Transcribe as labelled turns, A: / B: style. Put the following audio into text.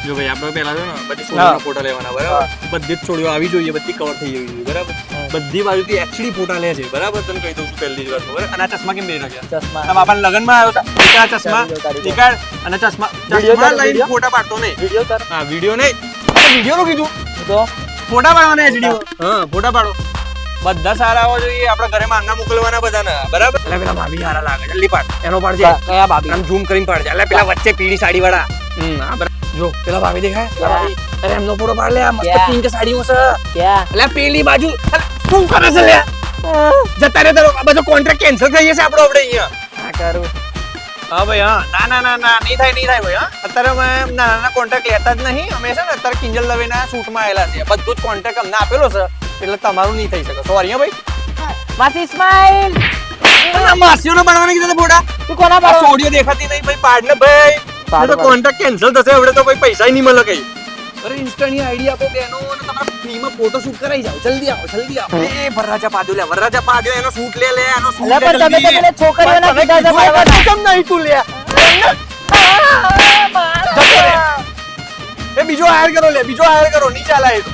A: જો ભાઈ આપણે પહેલા છે ને બધી છોડીઓના ફોટા લેવાના બરાબર, બધી જ છોડીઓ આવી જોઈએ, બધી કવર થઈ જવી જોઈએ બરાબર, બધી બાજુથી એચડી ફોટા લે છે બરાબર, તને કહી દઉં છું પહેલી જ વાર બરાબર. અને આ ચશ્મા કેમ લઈ રાખ્યા?
B: ચશ્મા
A: તારા બાપાના લગનમાં આવ્યો હતા, આ ચશ્મા નીકાળ અને ચશ્મા લઈને ફોટા પાડતો નહીં.
B: વિડિયો કર.
A: હા વિડિયો નહીં, વિડિયો નું કીધું,
B: તો
A: ફોટા પાડવાના એચડી. હા ફોટા પાડો, બધા સારા આવવા જોઈએ. આપણા ઘરે માંગા મોકલવાના બધાને બરાબર. એટલે પેલા ભાભી સારા લાગે, જલ્દી પાડ, એનો પાડજે.
B: કયા ભાભી?
A: આમ ઝૂમ કરીને પાડજે. એટલે પેલા વચ્ચે પીળી સાડી વાળા. હા બરાબર. જો પેલા ભાભી દેખાય? પેલા ભાભી. અરે એમનો ફોટો પાડ લે, આ મસ્ત પિંક સાડીમાં છે.
B: ક્યાં?
A: એટલે પેલી બાજુ. શું કરે છે લે? જતા રે તારો આ બધો કોન્ટ્રાક્ટ કેન્સલ થઈ જશે આપણો આપણે અહીંયા.
B: હા કરું.
A: હા ભાઈ હા, ના નહીં થાય ભાઈ. હા અત્યારે અમે નાના કોન્ટ્રાક્ટ લેતા જ નહીં. અમે છે ને અત્યારે કિંજલ દવેના શૂટમાં આવેલા છે, બધું જ કોન્ટ્રાક્ટ અમને આપેલો છે, એટલે તમારું નહીં થઈ શકે. સોરી હા ભાઈ.
B: માસી સ્માઈલ.
A: માસીઓને પાડવાના કીધા હતા ફોટા.
B: તું કોના પાડો?
A: સોડિયો દેખાતી નહીં ભાઈ, પાડ ને ભાઈ. તો કોન્ટ્રાક્ટ કેન્સલ થશે હવે તો ભાઈ, પૈસા નહીં મળે કઈ. અરે ઇન્સ્ટાની આઈડી આપો બેનો અને તમારા ફ્રીમાં ફોટો શૂટ કરાવી જાવ. જલ્દી આવો. એ વરરાજા પાડ્યો એનો શૂટ લે એનો શૂટ
B: અલા પણ તમે તો પેલા છોકરીઓના કીધા હતા પાડવાના.
A: કેમ નહીં તું લે? જતો રે. એ બીજો હાયર કરો, નહીં ચાલે એ તો.